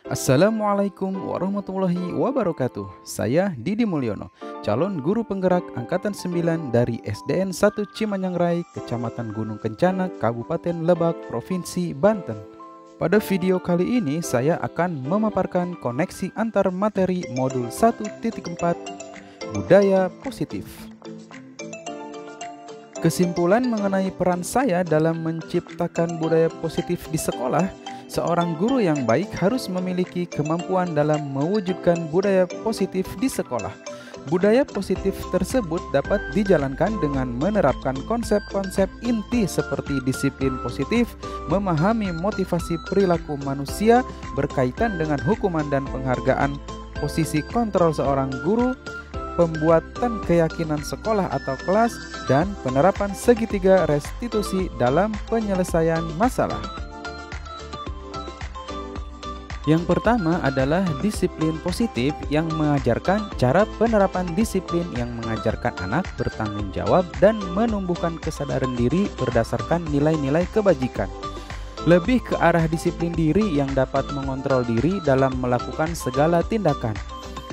Assalamualaikum warahmatullahi wabarakatuh. Saya Didi Mulyono, calon guru penggerak angkatan 9 dari SDN 1 Cimanyangrai, Kecamatan Gunung Kencana, Kabupaten Lebak, Provinsi Banten. Pada video kali ini saya akan memaparkan koneksi antar materi modul 1.4 Budaya Positif. Kesimpulan mengenai peran saya dalam menciptakan budaya positif di sekolah, seorang guru yang baik harus memiliki kemampuan dalam mewujudkan budaya positif di sekolah. Budaya positif tersebut dapat dijalankan dengan menerapkan konsep-konsep inti seperti disiplin positif, memahami motivasi perilaku manusia berkaitan dengan hukuman dan penghargaan, posisi kontrol seorang guru, pembuatan keyakinan sekolah atau kelas, dan penerapan segitiga restitusi dalam penyelesaian masalah. Yang pertama adalah disiplin positif yang mengajarkan cara penerapan disiplin yang mengajarkan anak bertanggung jawab dan menumbuhkan kesadaran diri berdasarkan nilai-nilai kebajikan. Lebih ke arah disiplin diri yang dapat mengontrol diri dalam melakukan segala tindakan.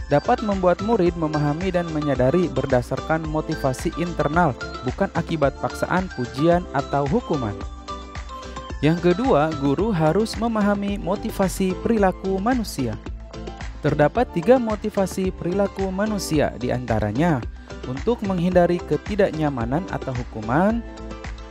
Dapat membuat murid memahami dan menyadari berdasarkan motivasi internal, bukan akibat paksaan, pujian, atau hukuman. Yang kedua, guru harus memahami motivasi perilaku manusia. Terdapat 3 motivasi perilaku manusia, diantaranya untuk menghindari ketidaknyamanan atau hukuman,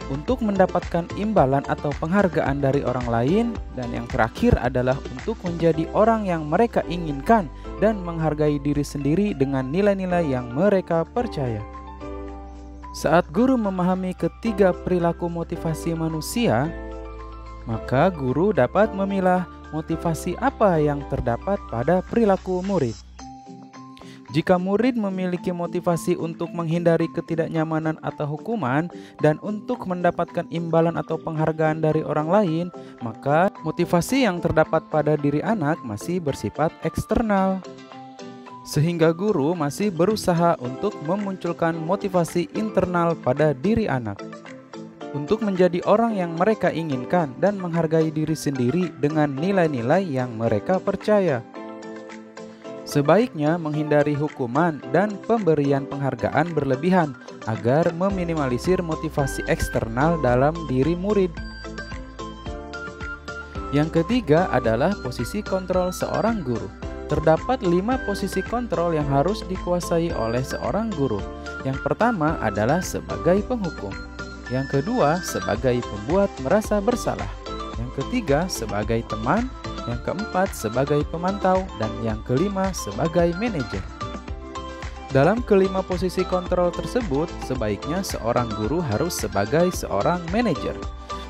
untuk mendapatkan imbalan atau penghargaan dari orang lain, dan yang terakhir adalah untuk menjadi orang yang mereka inginkan dan menghargai diri sendiri dengan nilai-nilai yang mereka percaya. Saat guru memahami ketiga perilaku motivasi manusia, maka guru dapat memilah motivasi apa yang terdapat pada perilaku murid. Jika murid memiliki motivasi untuk menghindari ketidaknyamanan atau hukuman dan untuk mendapatkan imbalan atau penghargaan dari orang lain, maka motivasi yang terdapat pada diri anak masih bersifat eksternal. Sehingga guru masih berusaha untuk memunculkan motivasi internal pada diri anak untuk menjadi orang yang mereka inginkan dan menghargai diri sendiri dengan nilai-nilai yang mereka percaya. Sebaiknya menghindari hukuman dan pemberian penghargaan berlebihan agar meminimalisir motivasi eksternal dalam diri murid. Yang ketiga adalah posisi kontrol seorang guru. Terdapat 5 posisi kontrol yang harus dikuasai oleh seorang guru. Yang pertama adalah sebagai penghukum. Yang kedua sebagai pembuat merasa bersalah. Yang ketiga sebagai teman. Yang keempat sebagai pemantau, dan yang kelima sebagai manajer. Dalam kelima posisi kontrol tersebut, sebaiknya seorang guru harus sebagai seorang manajer.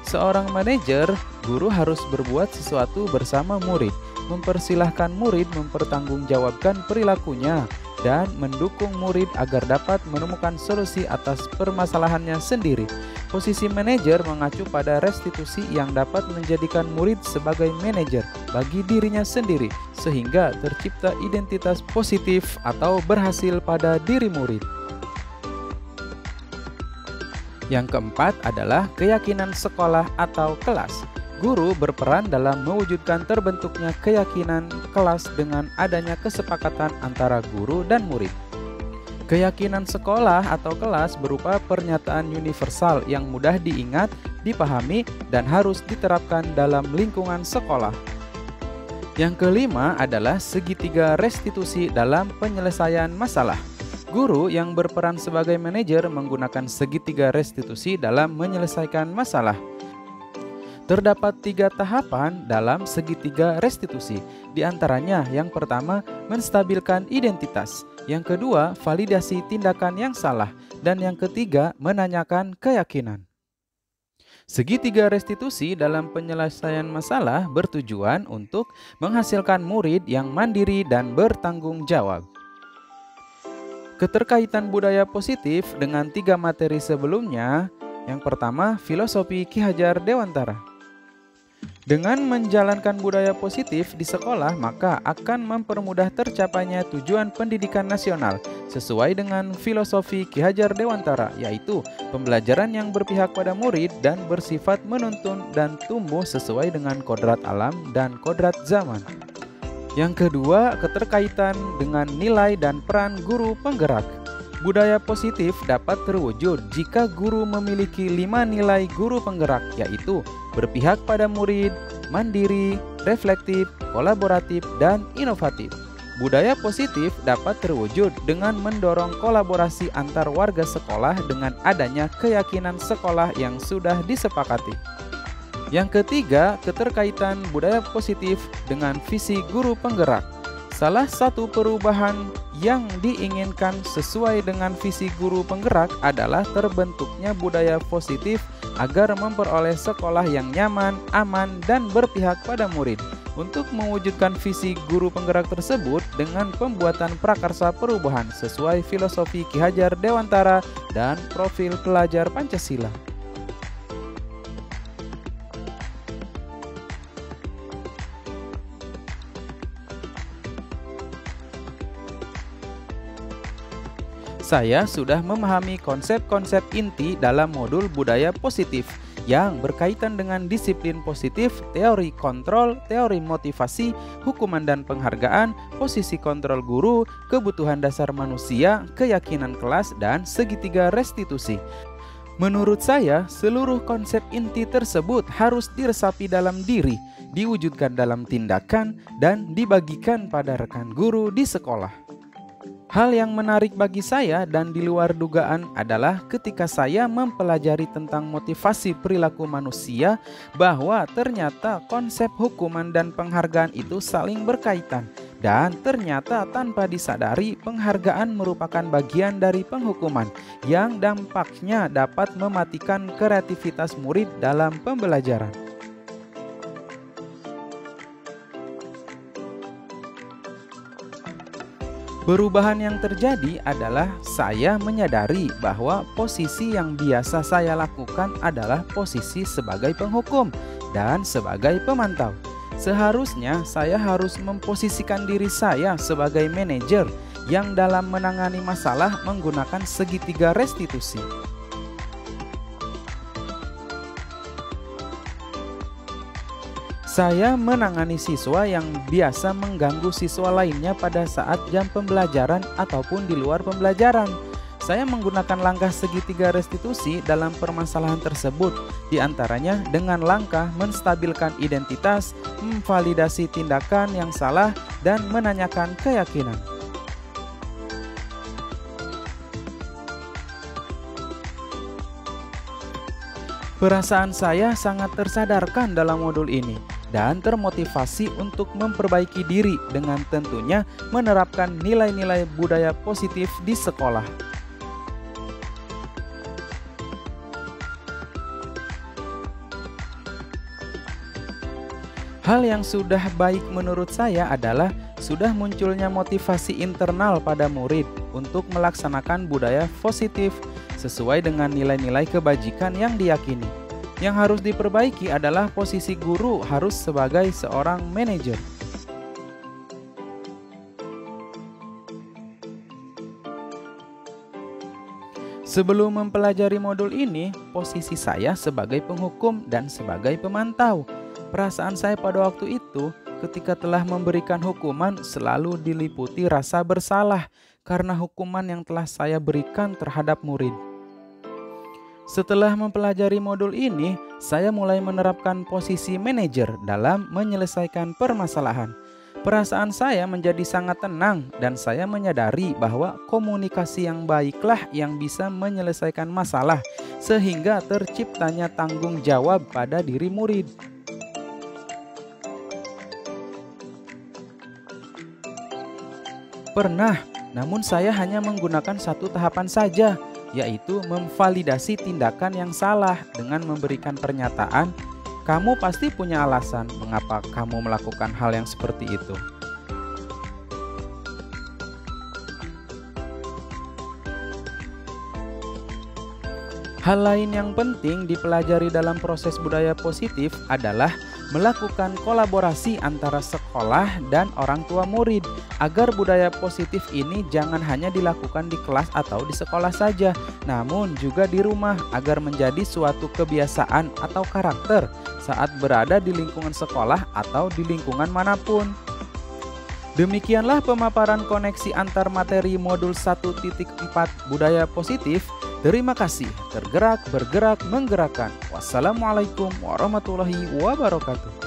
Seorang manajer, guru harus berbuat sesuatu bersama murid, mempersilahkan murid mempertanggungjawabkan perilakunya, dan mendukung murid agar dapat menemukan solusi atas permasalahannya sendiri. Posisi manajer mengacu pada restitusi yang dapat menjadikan murid sebagai manajer bagi dirinya sendiri, sehingga tercipta identitas positif atau berhasil pada diri murid. Yang keempat adalah keyakinan sekolah atau kelas. Guru berperan dalam mewujudkan terbentuknya keyakinan kelas dengan adanya kesepakatan antara guru dan murid. Keyakinan sekolah atau kelas berupa pernyataan universal yang mudah diingat, dipahami, dan harus diterapkan dalam lingkungan sekolah. Yang kelima adalah segitiga restitusi dalam penyelesaian masalah. Guru yang berperan sebagai manajer menggunakan segitiga restitusi dalam menyelesaikan masalah. Terdapat 3 tahapan dalam segitiga restitusi. Di antaranya, yang pertama, menstabilkan identitas. Yang kedua, validasi tindakan yang salah. Dan yang ketiga, menanyakan keyakinan. Segitiga restitusi dalam penyelesaian masalah bertujuan untuk menghasilkan murid yang mandiri dan bertanggung jawab. Keterkaitan budaya positif dengan 3 materi sebelumnya. Yang pertama, filosofi Ki Hajar Dewantara. Dengan menjalankan budaya positif di sekolah, maka akan mempermudah tercapainya tujuan pendidikan nasional sesuai dengan filosofi Ki Hajar Dewantara, yaitu pembelajaran yang berpihak pada murid dan bersifat menuntun dan tumbuh sesuai dengan kodrat alam dan kodrat zaman. Yang kedua, keterkaitan dengan nilai dan peran guru penggerak. Budaya positif dapat terwujud jika guru memiliki 5 nilai guru penggerak, yaitu berpihak pada murid, mandiri, reflektif, kolaboratif, dan inovatif. Budaya positif dapat terwujud dengan mendorong kolaborasi antar warga sekolah dengan adanya keyakinan sekolah yang sudah disepakati. Yang ketiga, keterkaitan budaya positif dengan visi guru penggerak. Salah satu perubahan yang diinginkan sesuai dengan visi guru penggerak adalah terbentuknya budaya positif agar memperoleh sekolah yang nyaman, aman, dan berpihak pada murid. Untuk mewujudkan visi guru penggerak tersebut dengan pembuatan prakarsa perubahan sesuai filosofi Ki Hajar Dewantara dan profil pelajar Pancasila. Saya sudah memahami konsep-konsep inti dalam modul budaya positif yang berkaitan dengan disiplin positif, teori kontrol, teori motivasi, hukuman dan penghargaan, posisi kontrol guru, kebutuhan dasar manusia, keyakinan kelas, dan segitiga restitusi. Menurut saya, seluruh konsep inti tersebut harus diresapi dalam diri, diwujudkan dalam tindakan, dan dibagikan pada rekan guru di sekolah. Hal yang menarik bagi saya dan di luar dugaan adalah ketika saya mempelajari tentang motivasi perilaku manusia, bahwa ternyata konsep hukuman dan penghargaan itu saling berkaitan. Dan ternyata tanpa disadari, penghargaan merupakan bagian dari penghukuman yang dampaknya dapat mematikan kreativitas murid dalam pembelajaran. Perubahan yang terjadi adalah saya menyadari bahwa posisi yang biasa saya lakukan adalah posisi sebagai penghukum dan sebagai pemantau. Seharusnya saya harus memposisikan diri saya sebagai manajer yang dalam menangani masalah menggunakan segitiga restitusi. Saya menangani siswa yang biasa mengganggu siswa lainnya pada saat jam pembelajaran ataupun di luar pembelajaran. Saya menggunakan langkah segitiga restitusi dalam permasalahan tersebut, diantaranya dengan langkah menstabilkan identitas, memvalidasi tindakan yang salah, dan menanyakan keyakinan. Perasaan saya sangat tersadarkan dalam modul ini dan termotivasi untuk memperbaiki diri dengan tentunya menerapkan nilai-nilai budaya positif di sekolah. Hal yang sudah baik menurut saya adalah sudah munculnya motivasi internal pada murid untuk melaksanakan budaya positif sesuai dengan nilai-nilai kebajikan yang diyakini. Yang harus diperbaiki adalah posisi guru harus sebagai seorang manajer. Sebelum mempelajari modul ini, posisi saya sebagai penghukum dan sebagai pemantau. Perasaan saya pada waktu itu ketika telah memberikan hukuman selalu diliputi rasa bersalah karena hukuman yang telah saya berikan terhadap murid. Setelah mempelajari modul ini, saya mulai menerapkan posisi manajer dalam menyelesaikan permasalahan. Perasaan saya menjadi sangat tenang dan saya menyadari bahwa komunikasi yang baiklah yang bisa menyelesaikan masalah sehingga terciptanya tanggung jawab pada diri murid. Pernah, namun saya hanya menggunakan satu tahapan saja, yaitu memvalidasi tindakan yang salah dengan memberikan pernyataan, "Kamu pasti punya alasan mengapa kamu melakukan hal yang seperti itu." Hal lain yang penting dipelajari dalam proses budaya positif adalah melakukan kolaborasi antara sekolah dan orang tua murid agar budaya positif ini jangan hanya dilakukan di kelas atau di sekolah saja, namun juga di rumah agar menjadi suatu kebiasaan atau karakter saat berada di lingkungan sekolah atau di lingkungan manapun. Demikianlah pemaparan koneksi antar materi modul 1.4 Budaya Positif. Terima kasih. Tergerak, bergerak, menggerakkan. Wassalamualaikum warahmatullahi wabarakatuh.